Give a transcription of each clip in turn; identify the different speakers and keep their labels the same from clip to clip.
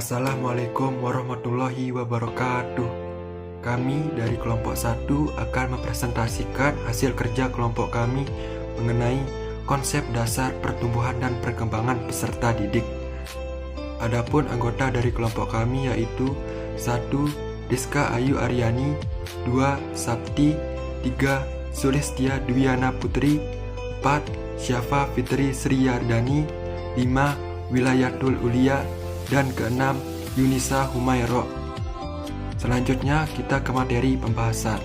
Speaker 1: Assalamualaikum warahmatullahi wabarakatuh. Kami dari kelompok 1 akan mempresentasikan hasil kerja kelompok kami mengenai konsep dasar pertumbuhan dan perkembangan peserta didik. Adapun anggota dari kelompok kami yaitu 1. Diska Ayu Aryani, 2. Sapti, 3. Sulistia Dwiana Putri, 4. Syafa Fitri Sriyardani, 5. Wilayatul Ulia, dan ke-6 Yunisa Humairo. Selanjutnya kita ke materi pembahasan.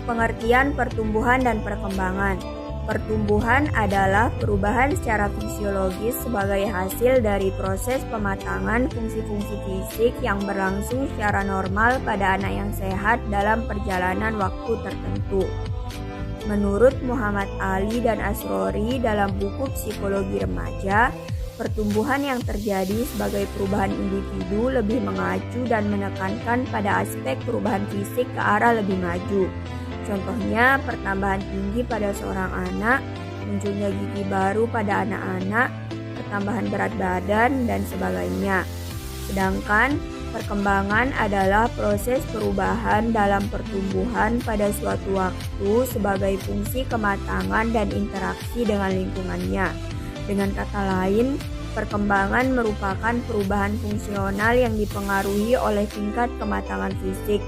Speaker 2: Pengertian pertumbuhan dan perkembangan. Pertumbuhan adalah perubahan secara fisiologis sebagai hasil dari proses pematangan fungsi-fungsi fisik yang berlangsung secara normal pada anak yang sehat dalam perjalanan waktu tertentu. Menurut Muhammad Ali dan Asrori dalam buku Psikologi Remaja, pertumbuhan yang terjadi sebagai perubahan individu lebih mengacu dan menekankan pada aspek perubahan fisik ke arah lebih maju. Contohnya, pertambahan tinggi pada seorang anak, munculnya gigi baru pada anak-anak, pertambahan berat badan, dan sebagainya. Sedangkan perkembangan adalah proses perubahan dalam pertumbuhan pada suatu waktu sebagai fungsi kematangan dan interaksi dengan lingkungannya. Dengan kata lain, perkembangan merupakan perubahan fungsional yang dipengaruhi oleh tingkat kematangan fisik.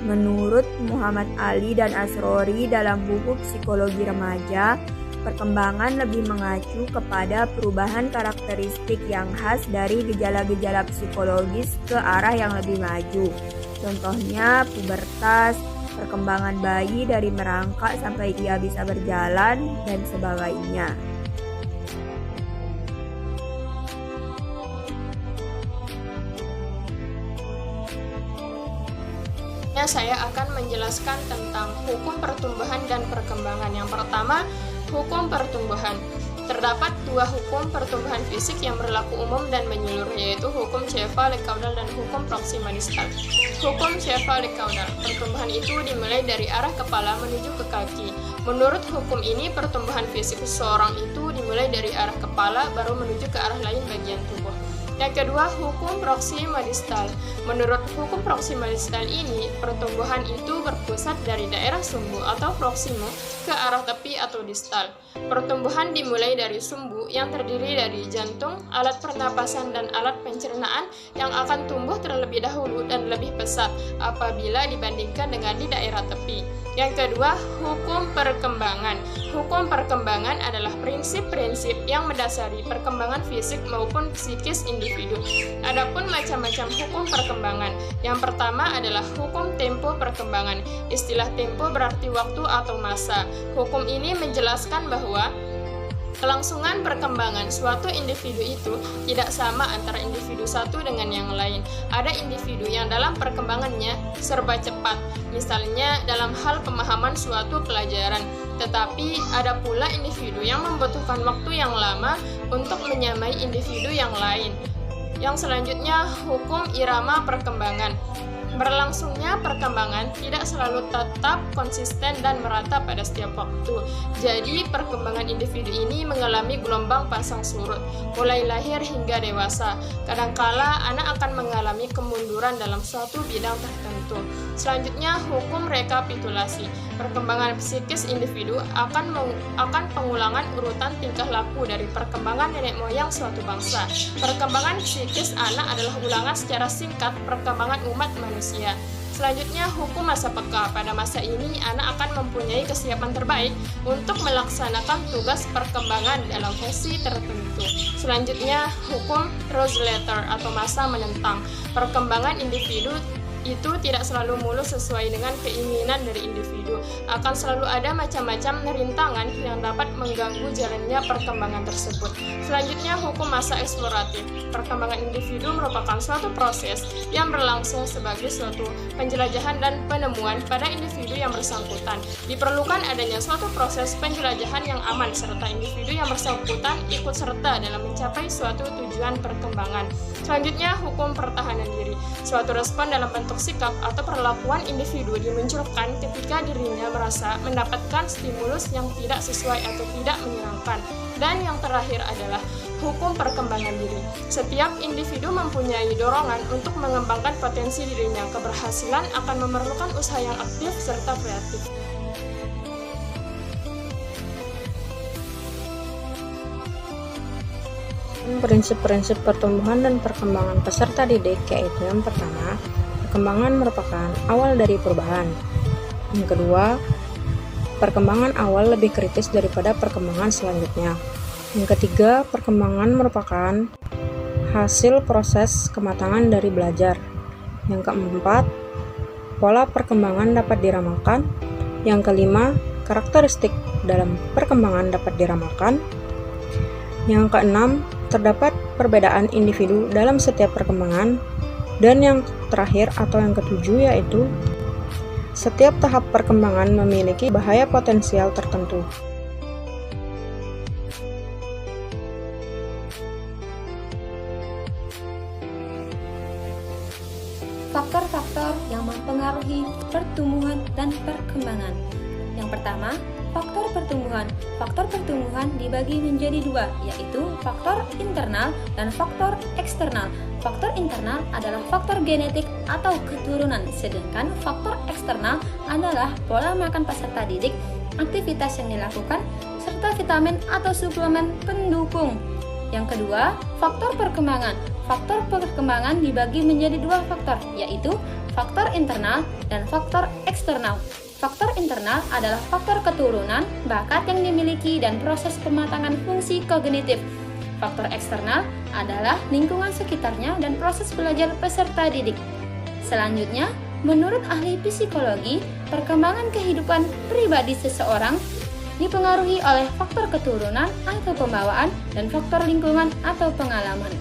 Speaker 2: Menurut Muhammad Ali dan Asrori dalam buku Psikologi Remaja, perkembangan lebih mengacu kepada perubahan karakteristik yang khas dari gejala-gejala psikologis ke arah yang lebih maju. Contohnya pubertas, perkembangan bayi dari merangkak sampai ia bisa berjalan, dan sebagainya.
Speaker 3: Saya akan menjelaskan tentang hukum pertumbuhan dan perkembangan. Yang pertama, hukum pertumbuhan. Terdapat dua hukum pertumbuhan fisik yang berlaku umum dan menyeluruh, yaitu hukum Shefali-Caudal dan hukum proxima-distal. Hukum Shefali-Caudal, pertumbuhan itu dimulai dari arah kepala menuju ke kaki. Menurut hukum ini, pertumbuhan fisik seseorang itu dimulai dari arah kepala baru menuju ke arah lain bagian tubuh. Yang kedua, hukum proxima-distal. Menurut hukum proxima-distal ini, pertumbuhan itu berpusat dari daerah sumbu atau proxima ke arah tepi atau distal. Pertumbuhan dimulai dari sumbu yang terdiri dari jantung, alat pernapasan, dan alat pencernaan yang akan tumbuh terlebih dahulu dan lebih pesat apabila dibandingkan dengan di daerah tepi. Yang kedua, hukum perkembangan. Hukum perkembangan adalah prinsip-prinsip yang mendasari perkembangan fisik maupun psikis individu. Adapun macam-macam hukum perkembangan. Yang pertama adalah hukum tempo perkembangan. Istilah tempo berarti waktu atau masa. Hukum ini menjelaskan bahwa kelangsungan perkembangan suatu individu itu tidak sama antara individu satu dengan yang lain. Ada individu yang dalam perkembangannya serba cepat, misalnya dalam hal pemahaman suatu pelajaran. Tetapi ada pula individu yang membutuhkan waktu yang lama untuk menyamai individu yang lain. Yang selanjutnya, hukum irama perkembangan. Berlangsungnya perkembangan tidak selalu tetap konsisten dan merata pada setiap waktu. Jadi, perkembangan individu ini mengalami gelombang pasang surut, mulai lahir hingga dewasa. Kadangkala anak akan mengalami kemunduran dalam suatu bidang tertentu. Selanjutnya, hukum rekapitulasi. Perkembangan psikis individu akan pengulangan urutan tingkah laku dari perkembangan nenek moyang suatu bangsa. Perkembangan psikis anak adalah ulangan secara singkat perkembangan umat manusia. Selanjutnya, hukum masa peka. Pada masa ini, anak akan mempunyai kesiapan terbaik untuk melaksanakan tugas perkembangan dalam fase tertentu. Selanjutnya, hukum Rosetter atau masa menentang. Perkembangan individu itu tidak selalu mulus sesuai dengan keinginan dari individu. Akan selalu ada macam-macam rintangan yang dapat mengganggu jalannya perkembangan tersebut. Selanjutnya, hukum masa eksploratif. Perkembangan individu merupakan suatu proses yang berlangsung sebagai suatu penjelajahan dan penemuan pada individu yang bersangkutan. Diperlukan adanya suatu proses penjelajahan yang aman serta individu yang bersangkutan ikut serta dalam mencapai suatu tujuan perkembangan. Selanjutnya, hukum pertahanan diri. Suatu respon dalam bentuk sikap atau perlakuan individu dimunculkan ketika dirinya merasa mendapatkan stimulus yang tidak sesuai atau tidak menyenangkan. Dan yang terakhir adalah hukum perkembangan diri. Setiap individu mempunyai dorongan untuk mengembangkan potensi dirinya. Keberhasilan akan memerlukan usaha yang aktif serta kreatif.
Speaker 4: Prinsip-prinsip pertumbuhan dan perkembangan peserta didik yaitu yang pertama, perkembangan merupakan awal dari perubahan. Yang kedua, perkembangan awal lebih kritis daripada perkembangan selanjutnya. Yang ketiga, perkembangan merupakan hasil proses kematangan dari belajar. Yang keempat, pola perkembangan dapat diramalkan. Yang kelima, karakteristik dalam perkembangan dapat diramalkan. Yang keenam, terdapat perbedaan individu dalam setiap perkembangan. Dan yang terakhir atau yang ketujuh yaitu setiap tahap perkembangan memiliki bahaya potensial tertentu.
Speaker 5: Faktor-faktor yang mempengaruhi pertumbuhan dan perkembangan. Yang pertama, faktor pertumbuhan. Faktor pertumbuhan dibagi menjadi dua, yaitu faktor internal dan faktor eksternal. Faktor internal adalah faktor genetik atau keturunan, sedangkan faktor eksternal adalah pola makan peserta didik, aktivitas yang dilakukan, serta vitamin atau suplemen pendukung. Yang kedua, faktor perkembangan. Faktor perkembangan dibagi menjadi dua faktor, yaitu faktor internal dan faktor eksternal. Faktor internal adalah faktor keturunan, bakat yang dimiliki, dan proses pematangan fungsi kognitif. Faktor eksternal adalah lingkungan sekitarnya dan proses belajar peserta didik. Selanjutnya, menurut ahli psikologi, perkembangan kehidupan pribadi seseorang dipengaruhi oleh faktor keturunan atau pembawaan dan faktor lingkungan atau pengalaman.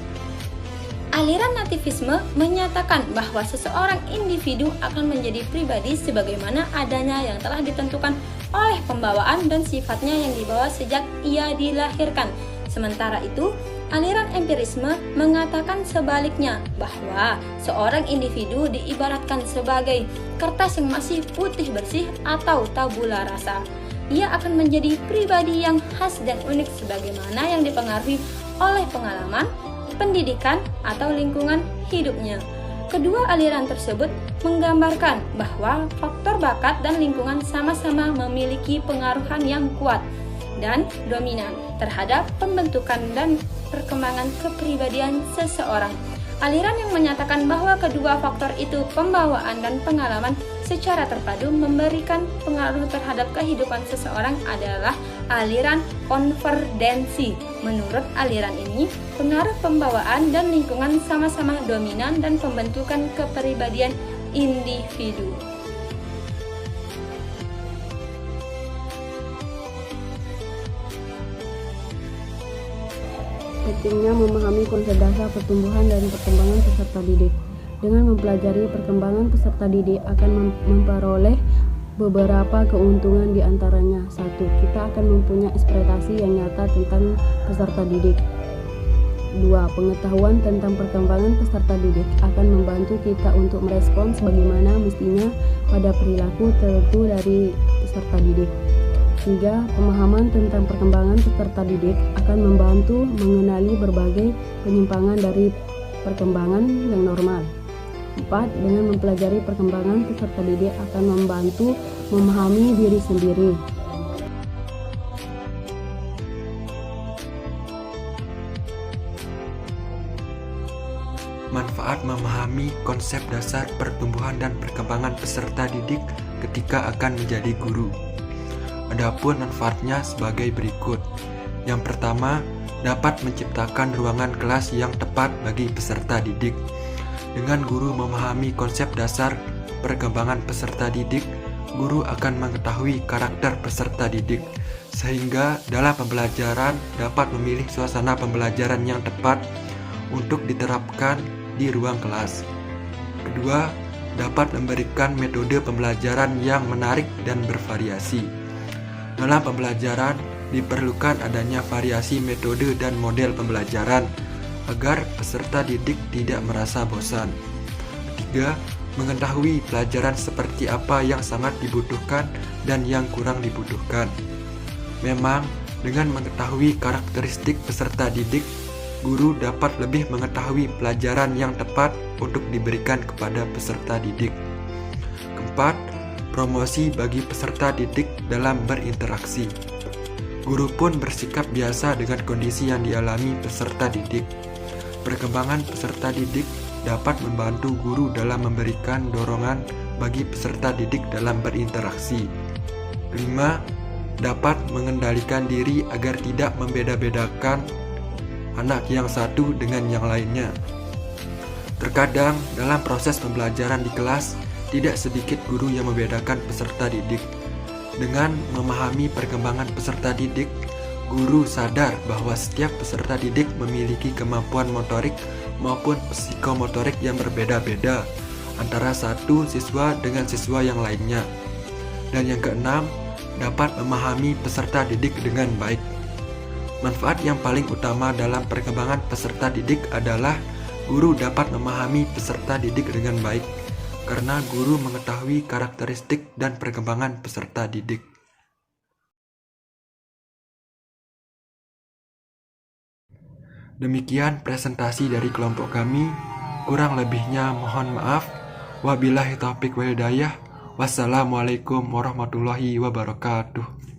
Speaker 5: Aliran nativisme menyatakan bahwa seseorang individu akan menjadi pribadi sebagaimana adanya yang telah ditentukan oleh pembawaan dan sifatnya yang dibawa sejak ia dilahirkan. Sementara itu, aliran empirisme mengatakan sebaliknya, bahwa seorang individu diibaratkan sebagai kertas yang masih putih bersih atau tabula rasa. Ia akan menjadi pribadi yang khas dan unik sebagaimana yang dipengaruhi oleh pengalaman, pendidikan, atau lingkungan hidupnya. Kedua aliran tersebut menggambarkan bahwa faktor bakat dan lingkungan sama-sama memiliki pengaruhan yang kuat dan dominan terhadap pembentukan dan perkembangan kepribadian seseorang. Aliran yang menyatakan bahwa kedua faktor itu, pembawaan dan pengalaman, secara terpadu memberikan pengaruh terhadap kehidupan seseorang adalah aliran konvergensi. Menurut aliran ini, pengaruh pembawaan dan lingkungan sama-sama dominan dan pembentukan kepribadian individu.
Speaker 6: Pentingnya memahami konsep dasar pertumbuhan dan perkembangan peserta didik. Dengan mempelajari perkembangan peserta didik akan memperoleh beberapa keuntungan, di antaranya: 1. Kita akan mempunyai ekspektasi yang nyata tentang peserta didik. 2. Pengetahuan tentang perkembangan peserta didik akan membantu kita untuk merespons bagaimana mestinya pada perilaku tertentu dari peserta didik. 3. Pemahaman tentang perkembangan peserta didik akan membantu mengenali berbagai penyimpangan dari perkembangan yang normal. 4. Dengan mempelajari perkembangan peserta didik akan membantu memahami diri sendiri.
Speaker 1: Manfaat memahami konsep dasar pertumbuhan dan perkembangan peserta didik ketika akan menjadi guru. Adapun manfaatnya sebagai berikut. Yang pertama, dapat menciptakan ruangan kelas yang tepat bagi peserta didik. Dengan guru memahami konsep dasar perkembangan peserta didik, guru akan mengetahui karakter peserta didik, sehingga dalam pembelajaran dapat memilih suasana pembelajaran yang tepat untuk diterapkan di ruang kelas. Kedua, dapat memberikan metode pembelajaran yang menarik dan bervariasi. Dalam pembelajaran diperlukan adanya variasi metode dan model pembelajaran agar peserta didik tidak merasa bosan. Ketiga, mengetahui pelajaran seperti apa yang sangat dibutuhkan dan yang kurang dibutuhkan. Memang, dengan mengetahui karakteristik peserta didik, guru dapat lebih mengetahui pelajaran yang tepat untuk diberikan kepada peserta didik. Keempat, promosi bagi peserta didik dalam berinteraksi. Guru pun bersikap biasa dengan kondisi yang dialami peserta didik. Perkembangan peserta didik dapat membantu guru dalam memberikan dorongan bagi peserta didik dalam berinteraksi. 5. Dapat mengendalikan diri agar tidak membeda-bedakan anak yang satu dengan yang lainnya. Terkadang dalam proses pembelajaran di kelas, tidak sedikit guru yang membedakan peserta didik. Dengan memahami perkembangan peserta didik, guru sadar bahwa setiap peserta didik memiliki kemampuan motorik maupun psikomotorik yang berbeda-beda antara satu siswa dengan siswa yang lainnya. Dan yang keenam, dapat memahami peserta didik dengan baik. Manfaat yang paling utama dalam perkembangan peserta didik adalah guru dapat memahami peserta didik dengan baik, karena guru mengetahui karakteristik dan perkembangan peserta didik. Demikian presentasi dari kelompok kami. Kurang lebihnya mohon maaf. Wabillahi taufiq wal hidayah. Wassalamualaikum warahmatullahi wabarakatuh.